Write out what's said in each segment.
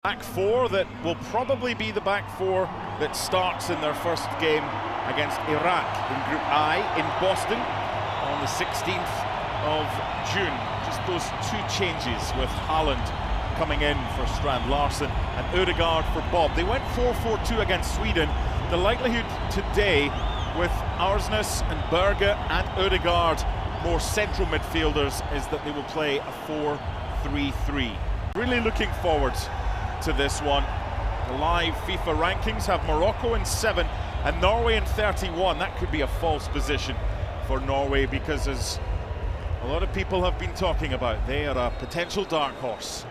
Back four that will probably be the back four that starts in their first game against Iraq in Group I in Boston on the 16th of June. Just those two changes with Haaland coming in for Strand Larsen and Ødegaard for Bob. They went 4-4-2 against Sweden. The likelihood today with Arsnes and Berge and Ødegaard, more central midfielders, is that they will play a 4-3-3. Really looking forward to this one. The live FIFA rankings have Morocco in 7 and Norway in 31. That could be a false position for Norway because, as a lot of people have been talking about, they are a potential dark horse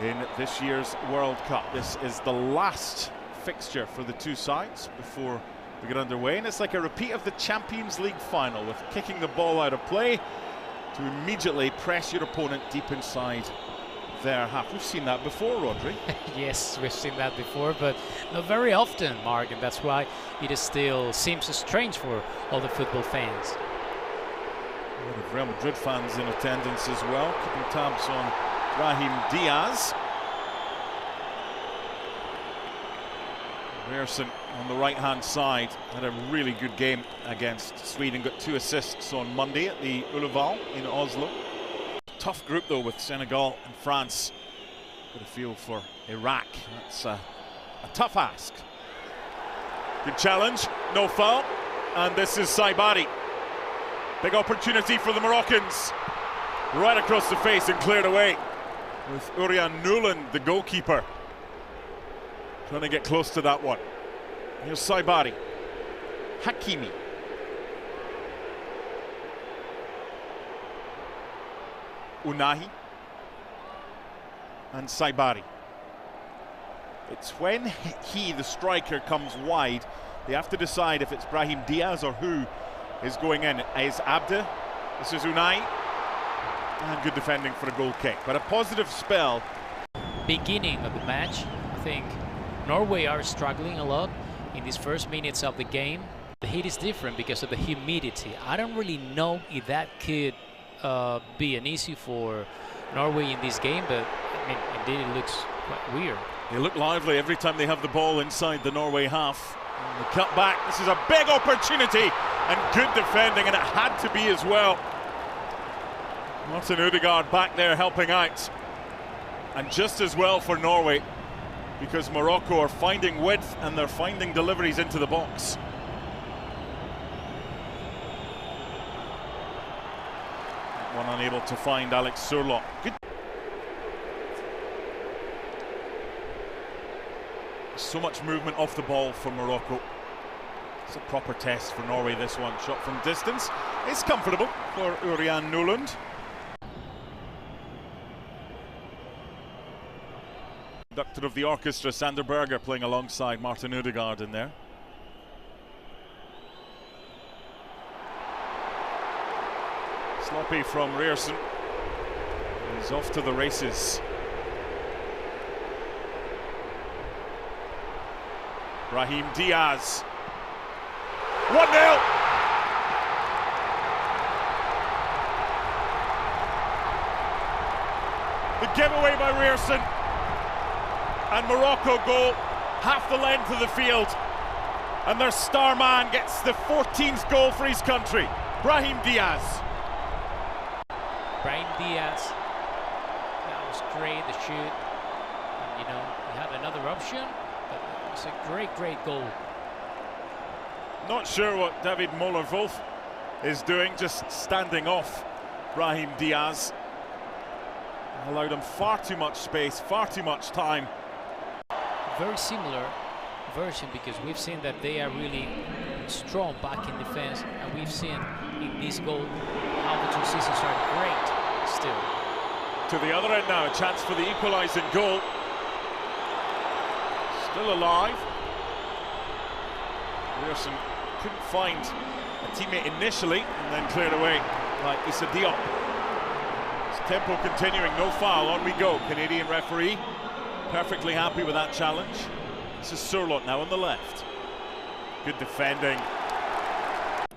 in this year's World Cup. This is the last fixture for the two sides before we get underway, and it's like a repeat of the Champions League final, with kicking the ball out of play to immediately press your opponent deep inside their half. We've seen that before, Rodri. Yes, we've seen that before, but not very often, Mark, and that's why it is still seems so strange for all the football fans. A lot of Real Madrid fans in attendance as well, keeping tabs on Brahim Diaz. Ryerson on the right-hand side had a really good game against Sweden, got 2 assists on Monday at the Ulleval in Oslo. Tough group though, with Senegal and France. Got a feel for Iraq. That's a tough ask. Good challenge, no foul, and this is Saibari. Big opportunity for the Moroccans. Right across the face and cleared away, with Urian Nuland, the goalkeeper, trying to get close to that one. Here's Saibari. Hakimi. Unahi and Saibari. It's when he, the striker, comes wide, they have to decide if it's Brahim Diaz or who is going in. Is Abde? This is Unai. And good defending for a goal kick, but a positive spell. Beginning of the match, I think Norway are struggling a lot in these first minutes of the game. The heat is different because of the humidity. I don't really know if that could be an issue for Norway in this game, but I mean, indeed it looks quite weird. They look lively every time they have the ball inside the Norway half. And the cut back, this is a big opportunity and good defending, and it had to be as well. Martin Ødegaard back there helping out, and just as well for Norway, because Morocco are finding width and they're finding deliveries into the box. One unable to find Alex Surlot. Good. So much movement off the ball from Morocco. It's a proper test for Norway, this one. Shot from distance. It's comfortable for Urian Nuland. Conductor of the orchestra, Sander Berger, playing alongside Martin Ødegaard in there. Sloppy from Ryerson. He's off to the races. Brahim Diaz. 1-0! The giveaway by Ryerson. And Morocco go half the length of the field. And their star man gets the 14th goal for his country. Brahim Diaz. Brahim Diaz, that was great, the shoot. And, you know, he had another option, but it was a great goal. Not sure what David Moller-Wolf is doing, just standing off Brahim Diaz. Allowed him far too much space, far too much time. Very similar version, because we've seen that they are really strong back in defense, and we've seen in this goal how the transitions are great still. To the other end now, a chance for the equalising goal. Still alive. Ryerson couldn't find a teammate initially and then cleared away by Issa Diop. It's tempo continuing, no foul, on we go. Canadian referee perfectly happy with that challenge. This is Surlot now on the left. Good defending.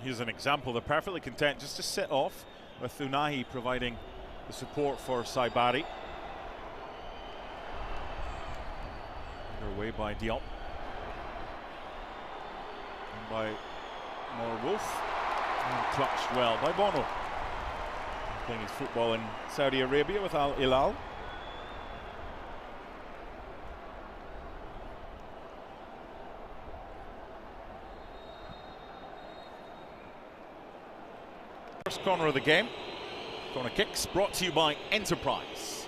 Here's an example, they're perfectly content just to sit off, with Unahi providing the support for Saibari. away by Diop. And by Wolf. And clutched well by Bono. Playing his football in Saudi Arabia with Al Hilal. First corner of the game. Corner kicks brought to you by Enterprise.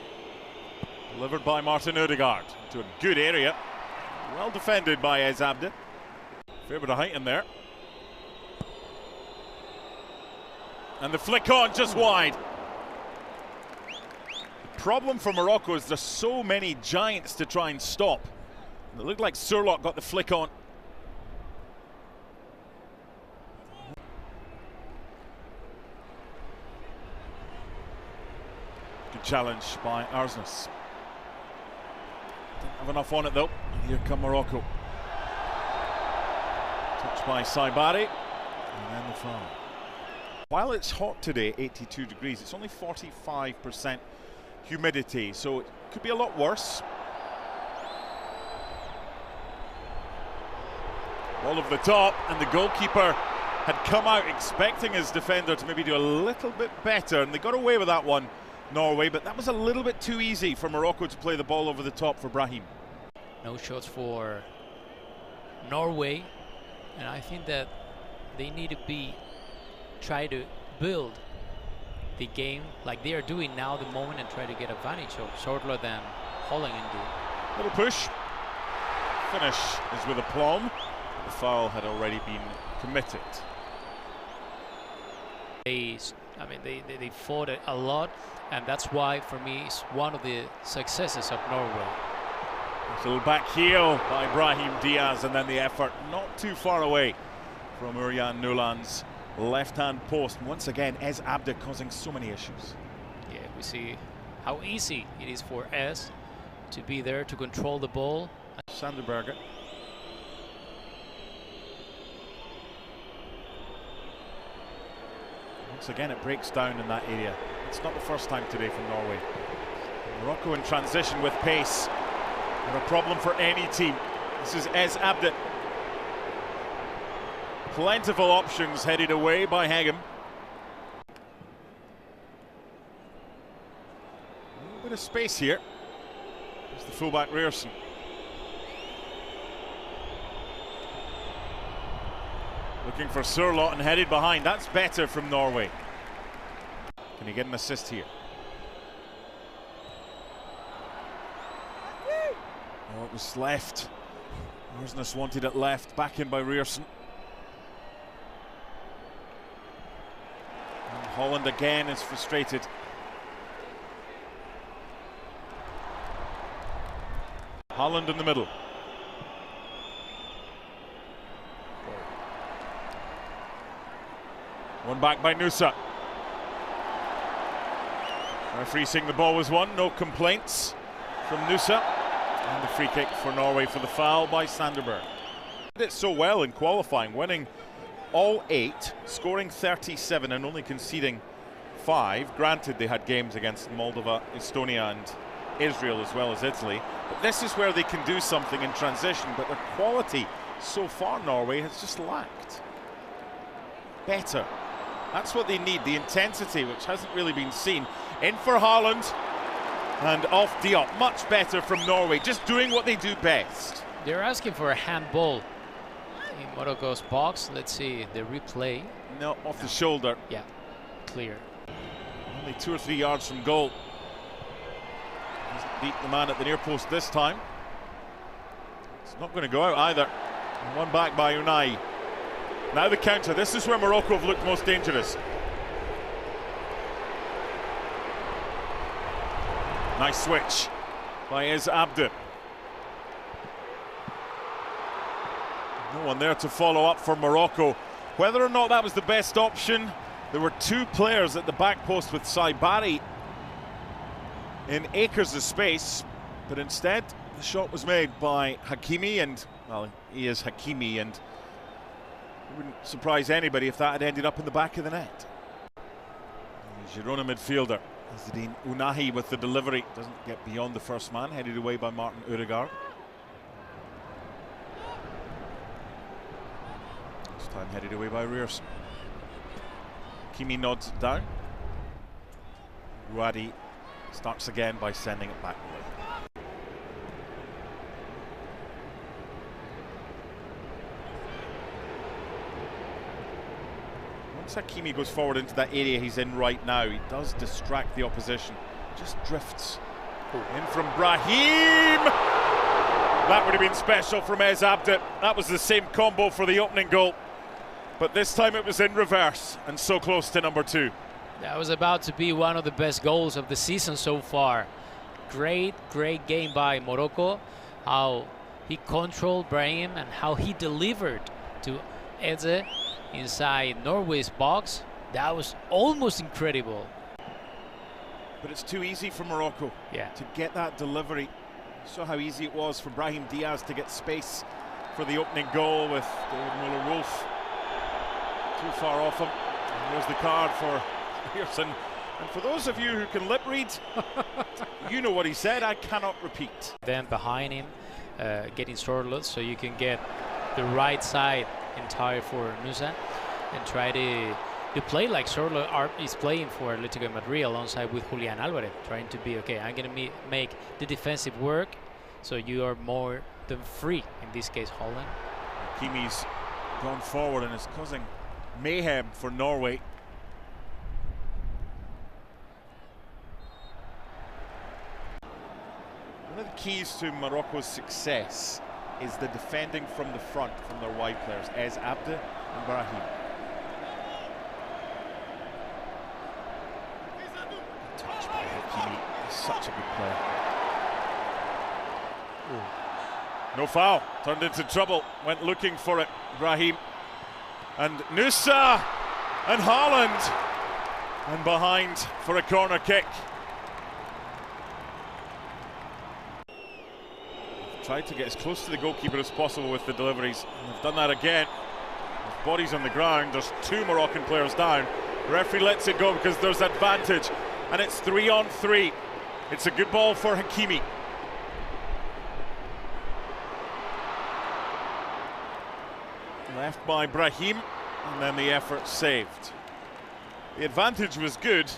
Delivered by Martin Odegaard into a good area. Well defended by Ez Abde. Fair bit of height in there. And the flick on just wide. The problem for Morocco is there's so many giants to try and stop. It looked like Surlock got the flick on. Good challenge by Arsnes. Didn't have enough on it though. Here come Morocco. Touched by Saibari. And then the foul. While it's hot today, 82 degrees, it's only 45% humidity, so it could be a lot worse. Ball over the top, and the goalkeeper had come out expecting his defender to maybe do a little bit better, and they got away with that one, Norway, but that was a little bit too easy for Morocco to play the ball over the top for Brahim. No shots for Norway, and I think that they need to try to build the game like they are doing now the moment and try to get advantage of shorter than Holland and do. Little push. Finish is with aplomb. The foul had already been committed. They fought it a lot, and that's why for me it's one of the successes of Norway. A little back heel by Brahim Diaz, and then the effort not too far away from Urian Nuland's left-hand post. And once again, Ez Abde causing so many issues. Yeah, we see how easy it is for Ez to be there to control the ball. Sanderberger. Once again, it breaks down in that area. It's not the first time today from Norway. Morocco in transition with pace. Not a problem for any team. This is Ez Abde. Plentiful options headed away by Hegem. A little bit of space here. There's the fullback Ryerson. Looking for Surlot and headed behind. That's better from Norway. Can he get an assist here? Oh, it was left. Arsnes wanted it left. Back in by Ryerson. And Holland again is frustrated. Holland in the middle. One back by Nusa. Referee saying the ball was won, no complaints from Nusa. And the free kick for Norway for the foul by Sanderberg. Did it so well in qualifying, winning all 8, scoring 37 and only conceding 5. Granted, they had games against Moldova, Estonia and Israel as well as Italy. But this is where they can do something in transition, but their quality so far, Norway, has just lacked. Better. That's what they need, the intensity, which hasn't really been seen. In for Haaland and off Diop. Much better from Norway, just doing what they do best. They're asking for a handball in Morocco's box. Let's see the replay. No, off the shoulder. Yeah, clear. Only 2 or 3 yards from goal. Doesn't beat the man at the near post this time. It's not going to go out either. And one back by Unai. Now the counter. This is where Morocco have looked most dangerous. Nice switch by Ez Abde. No one there to follow up for Morocco. Whether or not that was the best option, there were 2 players at the back post with Saibari in acres of space, but instead the shot was made by Hakimi, and well, he is Hakimi, and it wouldn't surprise anybody if that had ended up in the back of the net. Girona midfielder Azzedine Ounahi with the delivery, doesn't get beyond the first man, headed away by Martin Odegaard. time headed away by Rierson. Kimi nods it down. Ruadi starts again by sending it back away. Once Hakimi goes forward into that area he's in right now, he does distract the opposition. Just drifts in from Brahim. That would have been special from Ez Abde. That was the same combo for the opening goal, but this time it was in reverse and so close to number 2. That was about to be one of the best goals of the season so far. Great game by Morocco. How he controlled Brahim and how he delivered to Eze inside Norway's box. That was almost incredible. But it's too easy for Morocco to get that delivery. You saw how easy it was for Brahim Diaz to get space for the opening goal with David Muller-Wolf too far off him. And there's the card for Pearson. And for those of you who can lip read, you know what he said, I cannot repeat. Then behind him, getting Sorloth, so you can get the right side entire for Nusa and try to play like Sorloth is playing for Atletico Madrid alongside with Julian Alvarez, trying to be, okay, I'm going to make the defensive work, so you are more than free, in this case Holland. Kimi's gone forward and is causing mayhem for Norway. One of the keys to Morocco's success is the defending from the front from their wide players, Ez Abde and Brahim. Touch by Hakimi, he's such a good player. Ooh. No foul, turned into trouble, went looking for it, Brahim. And Nusa and Haaland, and behind for a corner kick. Tried to get as close to the goalkeeper as possible with the deliveries, and they've done that again. With bodies on the ground, there's 2 Moroccan players down. The referee lets it go because there's advantage, and it's 3-on-3. It's a good ball for Hakimi. Left by Brahim, and then the effort saved. The advantage was good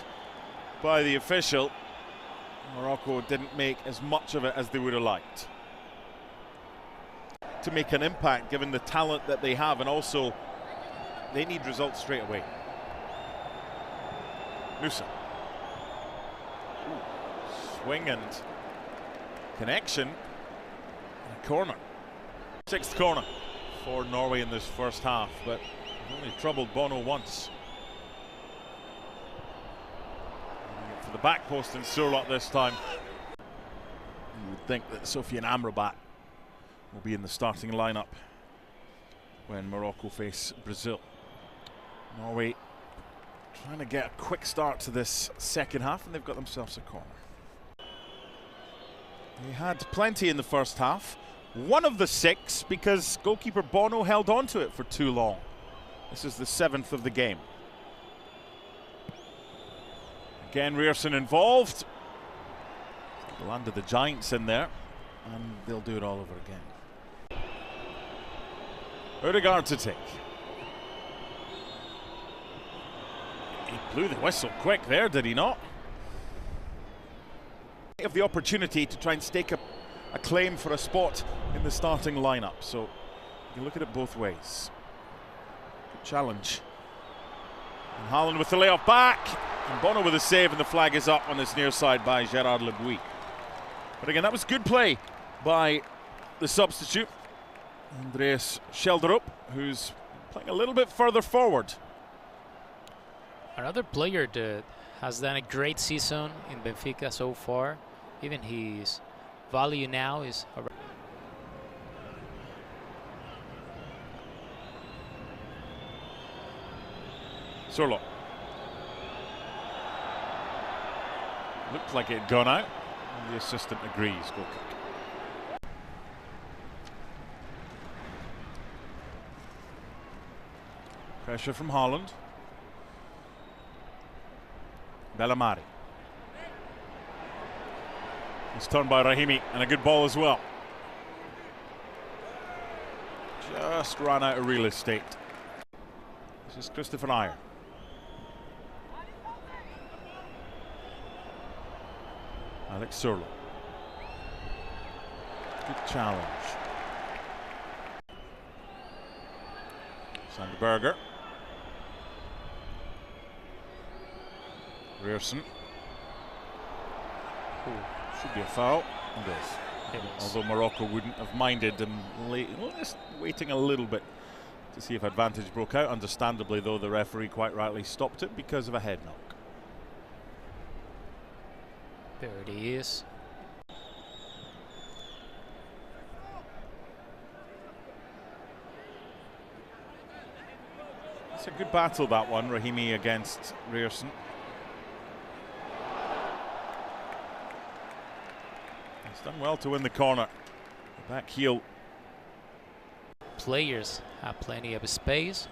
by the official. Morocco didn't make as much of it as they would have liked to make an impact, given the talent that they have, and also they need results straight away. Nusa. Swing and connection. And a corner. 6th corner for Norway in this first half, but only troubled Bono once. For the back post and Sorloth this time. You would think that Sofiane Amrabat will be in the starting lineup when Morocco face Brazil. Norway trying to get a quick start to this second half, and they've got themselves a corner. They had plenty in the first half. One of the 6 because goalkeeper Bono held on to it for too long. This is the 7th of the game. Again, Rierson involved. Landed the Giants in there, and they'll do it all over again. Odegaard to take. He blew the whistle quick there, did he not? Of the opportunity to try and stake a claim for a spot in the starting lineup, so you can look at it both ways. Good challenge. And Haaland with the layoff back, and Bono with a save, and the flag is up on this near side by Gerard Le Bouy. But again, that was good play by the substitute, Andreas Schelderup, who's playing a little bit further forward. Another player that has done a great season in Benfica so far. Even his value now is around. Sorloth. Looked like it had gone out. And the assistant agrees. Goal kick. Pressure from Haaland. Bellamari. It's turned by Rahimi, and a good ball as well. Just ran out of real estate. This is Christopher Ayer. Alex Surlo. Good challenge. Sandberger. Rearson. Should be a foul. It is. Although Morocco wouldn't have minded them just waiting a little bit to see if advantage broke out. Understandably, though, the referee quite rightly stopped it because of a head knock. There it is. It's a good battle, that one, Rahimi against Rearson. He's done well to win the corner. The back heel. Players have plenty of space.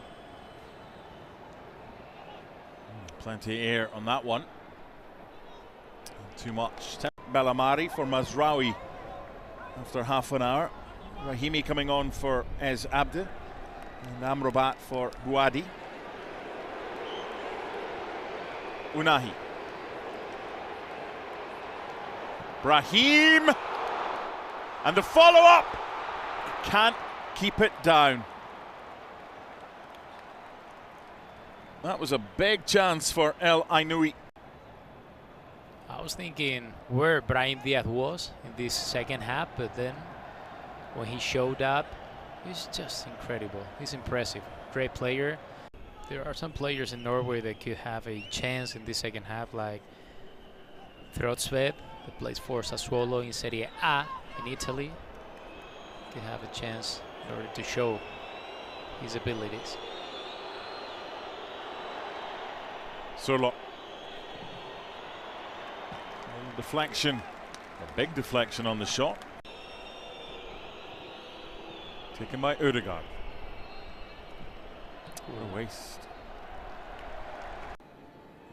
Plenty of air on that one. Not too much. Bellamari for Mazraoui after half an hour. Rahimi coming on for Ez Abde. And Amrabat for Bouadi. Unahi. Brahim. And the follow-up. Can't keep it down. That was a big chance for El Ainoui. I was thinking where Brahim Diaz was in this second half, but then when he showed up, he's just incredible. He's impressive. Great player. There are some players in Norway that could have a chance in this second half, like Trotsved, that plays for Sassuolo in Serie A in Italy. Could have a chance in order to show his abilities. Surlo. Deflection. A big deflection on the shot. Taken by Ødegaard. What a waste.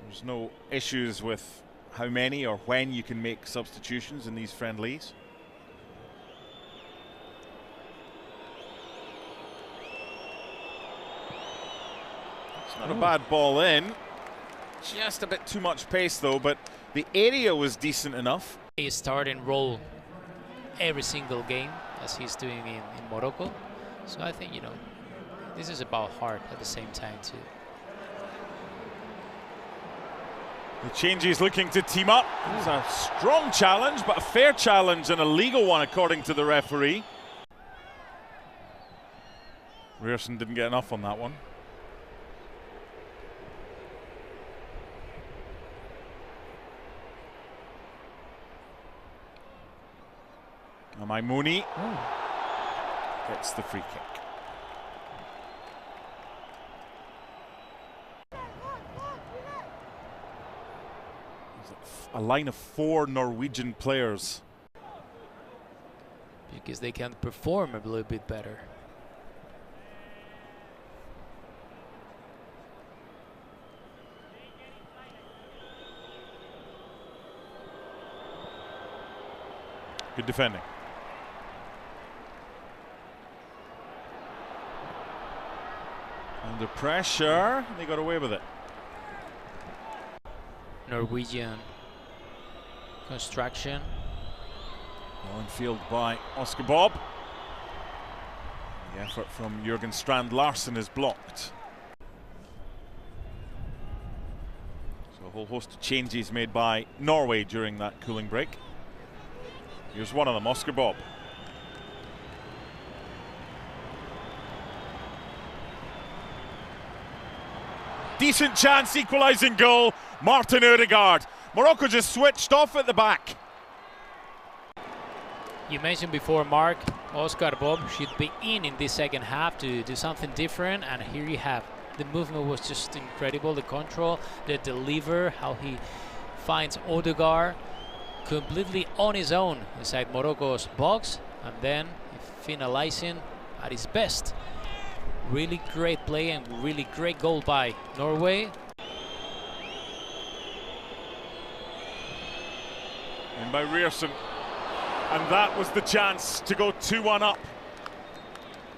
There's no issues with how many or when you can make substitutions in these friendlies. It's not a bad ball in. Just a bit too much pace though, but the area was decent enough. He start and roll every single game as he's doing in Morocco. So I think, you know, this is about heart at the same time too. The changes looking to team up. It's a strong challenge, but a fair challenge and a legal one according to the referee. Rearson didn't get enough on that one. Maimouni gets the free kick. A line of 4 Norwegian players. Because they can perform a little bit better. Good defending. Under pressure, they got away with it. Norwegian construction. On field by Oscar Bob. The effort from Jürgen Strand Larsen is blocked. So a whole host of changes made by Norway during that cooling break. Here's one of them, Oscar Bob. Decent chance, equalising goal, Martin Ødegaard. Morocco just switched off at the back. You mentioned before, Mark, Oscar Bob should be in this second half to do something different, and here you have. The movement was just incredible, the control, the deliver, how he finds Ødegaard completely on his own inside Morocco's box, and then finalizing at his best. Really great play and really great goal by Norway. And by Rearson. And that was the chance to go 2-1 up.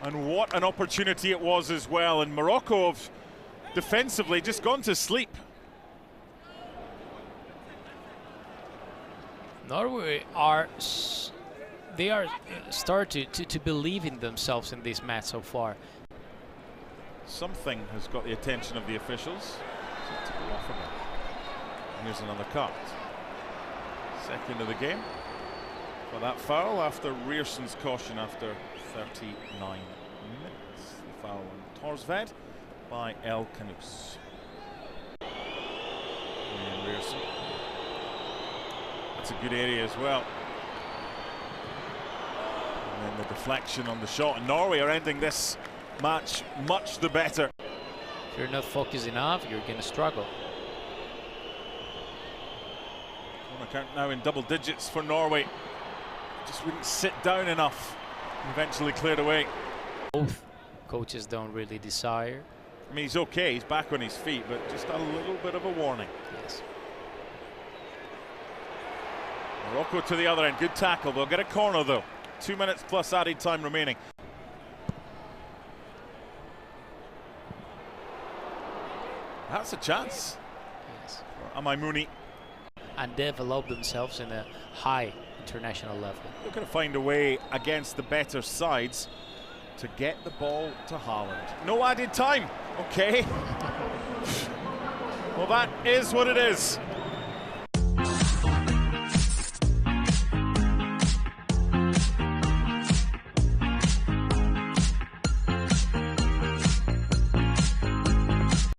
And what an opportunity it was as well. And Morocco have defensively just gone to sleep. Norway they are starting to believe in themselves in this match so far. Something has got the attention of the officials. Here's another cut. Second of the game for that foul after Rierson's caution after 39 minutes. The foul on Torsved by El Canus. And Rierson. That's a good area as well. And then the deflection on the shot. And Norway are ending this match much the better. If you're not focused enough, you're going to struggle. Corner count now in double digits for Norway. Just wouldn't sit down enough. Eventually cleared away. Both coaches don't really desire. I mean, he's okay, he's back on his feet, but just a little bit of a warning. Yes. Morocco to the other end, good tackle. They'll get a corner though. 2 minutes plus added time remaining. That's a chance. Yes. For Amaimouni. And develop themselves in a high international level. They're going to find a way against the better sides to get the ball to Haaland. No added time. Okay. Well, that is what it is.